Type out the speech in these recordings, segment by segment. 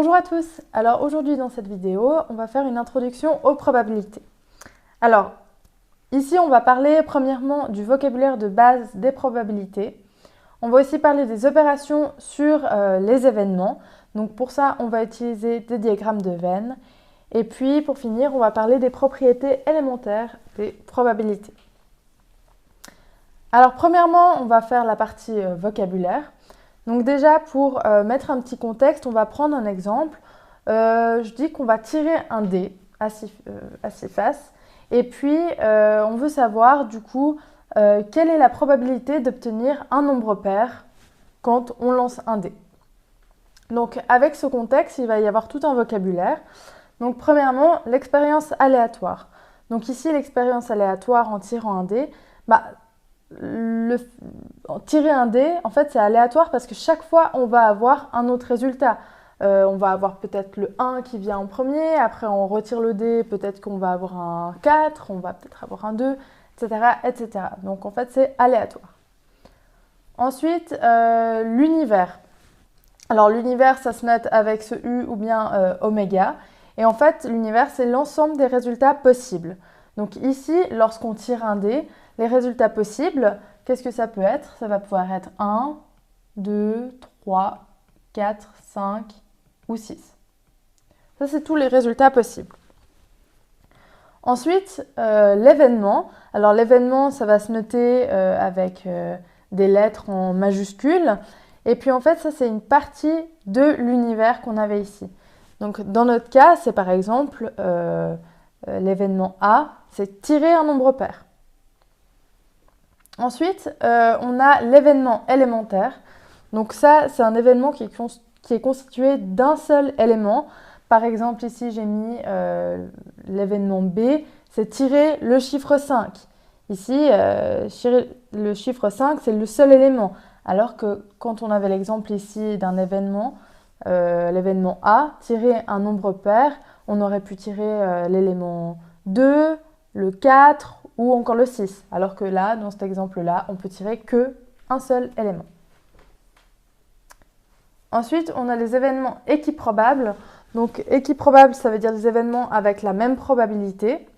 Bonjour à tous, alors aujourd'hui dans cette vidéo, on va faire une introduction aux probabilités. Alors, ici on va parler premièrement du vocabulaire de base des probabilités. On va aussi parler des opérations sur les événements. Donc pour ça, on va utiliser des diagrammes de Venn. Et puis pour finir, on va parler des propriétés élémentaires des probabilités. Alors premièrement, on va faire la partie vocabulaire. Donc déjà, pour mettre un petit contexte, on va prendre un exemple. Je dis qu'on va tirer un dé à six faces. Et puis, on veut savoir, du coup, quelle est la probabilité d'obtenir un nombre pair quand on lance un dé. Donc, avec ce contexte, il va y avoir tout un vocabulaire. Donc, premièrement, l'expérience aléatoire. Donc ici, l'expérience aléatoire en tirant un dé, tirer un dé, en fait, c'est aléatoire parce que chaque fois, on va avoir un autre résultat. On va avoir peut-être le 1 qui vient en premier, après on retire le dé, peut-être qu'on va avoir un 4, on va peut-être avoir un 2, etc., etc. Donc en fait, c'est aléatoire. Ensuite, l'univers. Alors l'univers, ça se note avec ce U ou bien oméga. Et en fait, l'univers, c'est l'ensemble des résultats possibles. Donc ici, lorsqu'on tire un dé, les résultats possibles, qu'est-ce que ça peut être? Ça va pouvoir être 1, 2, 3, 4, 5 ou 6. Ça, c'est tous les résultats possibles. Ensuite, l'événement. Alors l'événement, ça va se noter avec des lettres en majuscules. Et puis en fait, ça, c'est une partie de l'univers qu'on avait ici. Donc dans notre cas, c'est par exemple l'événement A, c'est tirer un nombre pair. Ensuite, on a l'événement élémentaire. Donc ça, c'est un événement qui est constitué d'un seul élément. Par exemple, ici, j'ai mis l'événement B, c'est tirer le chiffre 5. Ici, tirer le chiffre 5, c'est le seul élément. Alors que quand on avait l'exemple ici d'un événement, l'événement A, tirer un nombre pair, on aurait pu tirer l'élément 2, le 4 ou encore le 6. Alors que là, dans cet exemple-là, on peut tirer qu'un seul élément. Ensuite, on a les événements équiprobables. Donc, équiprobables, ça veut dire des événements avec la même probabilité.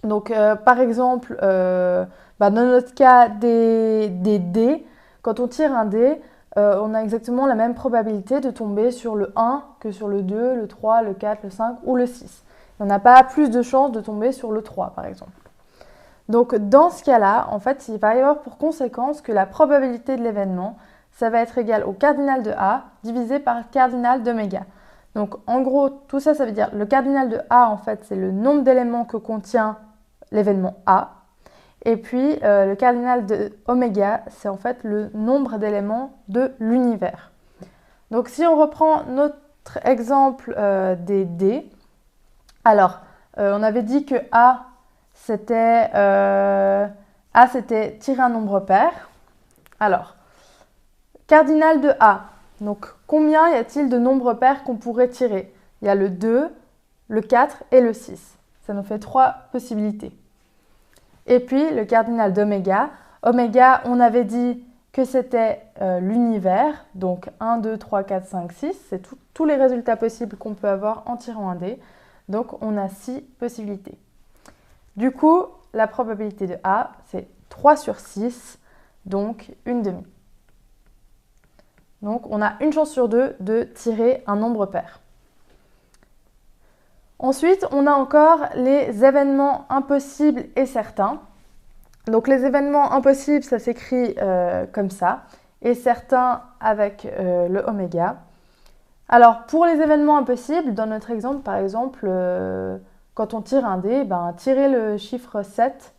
Donc, par exemple, dans notre cas des dés, quand on tire un dé, on a exactement la même probabilité de tomber sur le 1 que sur le 2, le 3, le 4, le 5 ou le 6. On n'a pas plus de chances de tomber sur le 3, par exemple. Donc, dans ce cas-là, en fait, il va y avoir pour conséquence que la probabilité de l'événement, ça va être égal au cardinal de A divisé par le cardinal d'oméga. Donc, en gros, tout ça, ça veut dire le cardinal de A, en fait, c'est le nombre d'éléments que contient l'événement A. Et puis, le cardinal de oméga, c'est en fait le nombre d'éléments de l'univers. Donc, si on reprend notre exemple des dés, alors, on avait dit que A, c'était tirer un nombre pair. Alors, cardinal de A. Donc, combien y a-t-il de nombres pairs qu'on pourrait tirer? Il y a le 2, le 4 et le 6. Ça nous fait 3 possibilités. Et puis, le cardinal d'oméga. Oméga, on avait dit que c'était l'univers. Donc, 1, 2, 3, 4, 5, 6. C'est tous les résultats possibles qu'on peut avoir en tirant un dé. Donc, on a 6 possibilités. Du coup, la probabilité de A, c'est 3 sur 6, donc une demi. Donc, on a une chance sur 2 de tirer un nombre pair. Ensuite, on a encore les événements impossibles et certains. Donc, les événements impossibles, ça s'écrit comme ça, et certains avec le oméga. Alors, pour les événements impossibles, dans notre exemple, par exemple, quand on tire un dé, tirer le chiffre 7,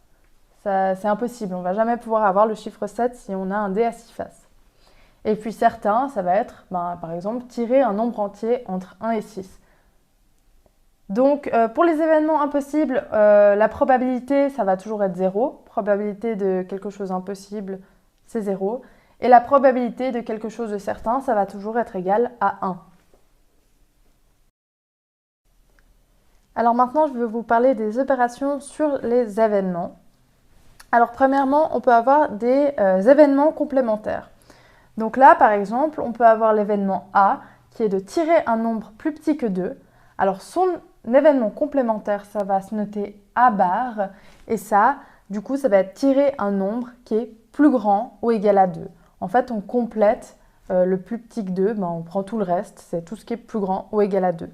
c'est impossible. On ne va jamais pouvoir avoir le chiffre 7 si on a un dé à 6 faces. Et puis certains, ça va être, par exemple, tirer un nombre entier entre 1 et 6. Donc, pour les événements impossibles, la probabilité, ça va toujours être 0. Probabilité de quelque chose d'impossible, c'est 0. Et la probabilité de quelque chose de certain, ça va toujours être égal à 1. Alors maintenant, je vais vous parler des opérations sur les événements. Alors premièrement, on peut avoir des événements complémentaires. Donc là, par exemple, on peut avoir l'événement A qui est de tirer un nombre plus petit que 2, alors son événement complémentaire, ça va se noter A bar, et ça, du coup, ça va être tirer un nombre qui est plus grand ou égal à 2. En fait, on complète le plus petit que 2, on prend tout le reste, c'est tout ce qui est plus grand ou égal à 2.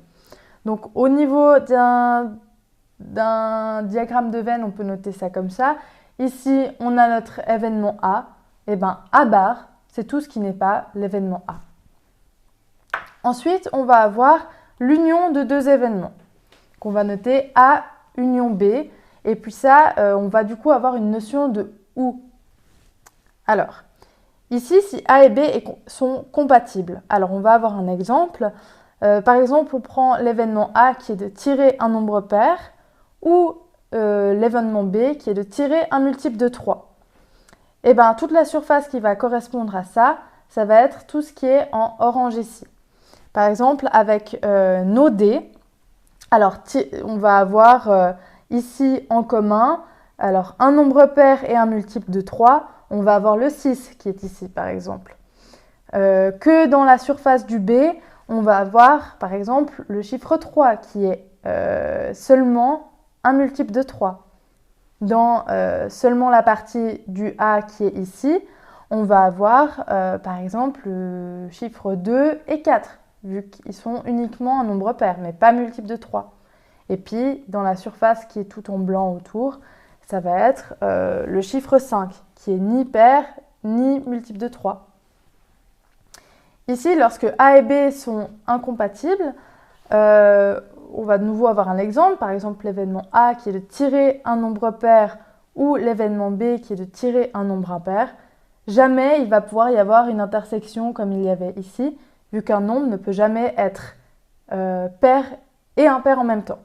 Donc au niveau d'un diagramme de veine, on peut noter ça comme ça. Ici, on a notre événement A. Et bien A bar, c'est tout ce qui n'est pas l'événement A. Ensuite, on va avoir l'union de deux événements qu'on va noter A union B. Et puis ça, on va du coup avoir une notion de OU. Alors, ici, si A et B sont compatibles, alors on va avoir un exemple. Par exemple, on prend l'événement A qui est de tirer un nombre pair ou l'événement B qui est de tirer un multiple de 3. Et bien, toute la surface qui va correspondre à ça, ça va être tout ce qui est en orange ici. Par exemple, avec nos D, alors on va avoir ici en commun, alors un nombre pair et un multiple de 3, on va avoir le 6 qui est ici par exemple. Que dans la surface du B, on va avoir par exemple le chiffre 3 qui est seulement un multiple de 3. Dans seulement la partie du A qui est ici, on va avoir par exemple le chiffre 2 et 4, vu qu'ils sont uniquement un nombre pair, mais pas multiple de 3. Et puis, dans la surface qui est tout en blanc autour, ça va être le chiffre 5, qui est ni pair, ni multiple de 3. Ici, lorsque A et B sont incompatibles, on va de nouveau avoir un exemple, par exemple l'événement A qui est de tirer un nombre pair ou l'événement B qui est de tirer un nombre impair. Jamais il va pouvoir y avoir une intersection comme il y avait ici, vu qu'un nombre ne peut jamais être pair et impair en même temps.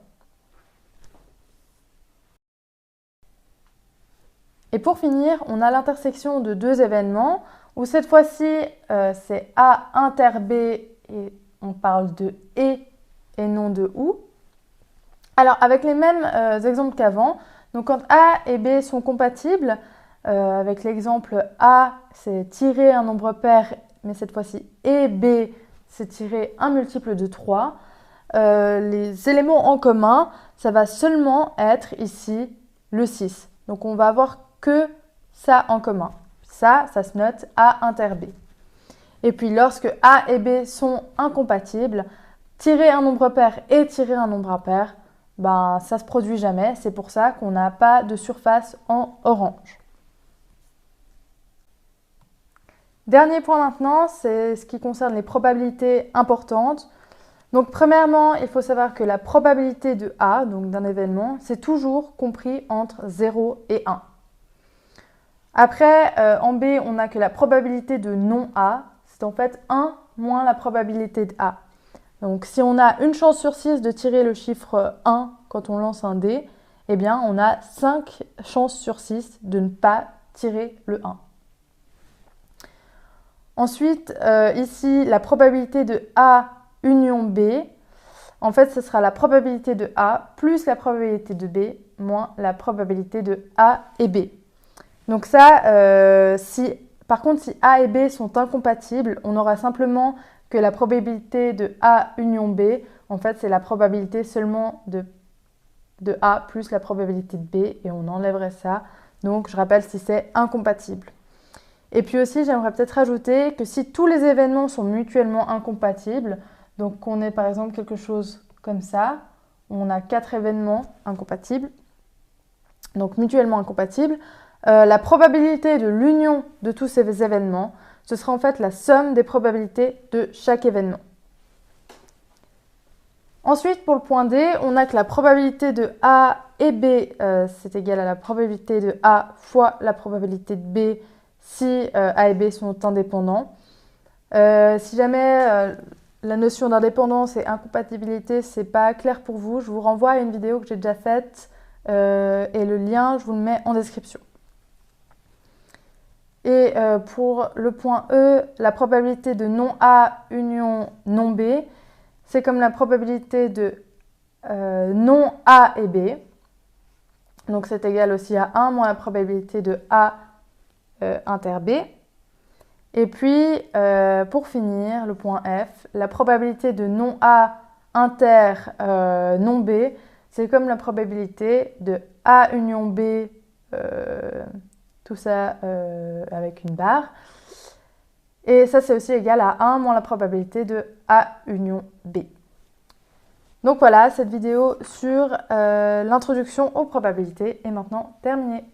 Et pour finir, on a l'intersection de deux événements, où cette fois-ci, c'est A inter B, et on parle de et non de OU. Alors, avec les mêmes exemples qu'avant, donc quand A et B sont compatibles, avec l'exemple A, c'est tirer un nombre pair, mais cette fois-ci, et B, c'est tirer un multiple de 3. Les éléments en commun, ça va seulement être ici le 6. Donc, on va avoir que ça en commun. Ça se note A inter B. Et puis, lorsque A et B sont incompatibles, tirer un nombre pair et tirer un nombre impair, ça ne se produit jamais. C'est pour ça qu'on n'a pas de surface en orange. Dernier point maintenant, c'est ce qui concerne les probabilités importantes. Donc premièrement, il faut savoir que la probabilité de A, donc d'un événement, c'est toujours compris entre 0 et 1. Après, en B, on a que la probabilité de non-A, c'est en fait 1 moins la probabilité de A. Donc si on a une chance sur 6 de tirer le chiffre 1 quand on lance un dé, eh bien on a 5 chances sur 6 de ne pas tirer le 1. Ensuite, ici, la probabilité de A union B, en fait, ce sera la probabilité de A plus la probabilité de B moins la probabilité de A et B. Donc ça, par contre, si A et B sont incompatibles, on aura simplement que la probabilité de A union B, en fait, c'est la probabilité seulement de A plus la probabilité de B, et on enlèverait ça. Donc, je rappelle si c'est incompatible. Et puis aussi, j'aimerais peut-être rajouter que si tous les événements sont mutuellement incompatibles, donc qu'on ait par exemple quelque chose comme ça, on a 4 événements incompatibles, donc mutuellement incompatibles, la probabilité de l'union de tous ces événements, ce sera en fait la somme des probabilités de chaque événement. Ensuite, pour le point D, on a que la probabilité de A et B, c'est égal à la probabilité de A fois la probabilité de B si A et B sont indépendants. Si jamais la notion d'indépendance et incompatibilité, c'est pas clair pour vous, je vous renvoie à une vidéo que j'ai déjà faite et le lien, je vous le mets en description. Et pour le point E, la probabilité de non A union non B, c'est comme la probabilité de non A et B. Donc c'est égal aussi à 1 moins la probabilité de A inter B. Et puis, pour finir, le point F, la probabilité de non A inter non B, c'est comme la probabilité de A union B, tout ça avec une barre. Et ça, c'est aussi égal à 1 moins la probabilité de A union B. Donc voilà, cette vidéo sur l'introduction aux probabilités est maintenant terminée.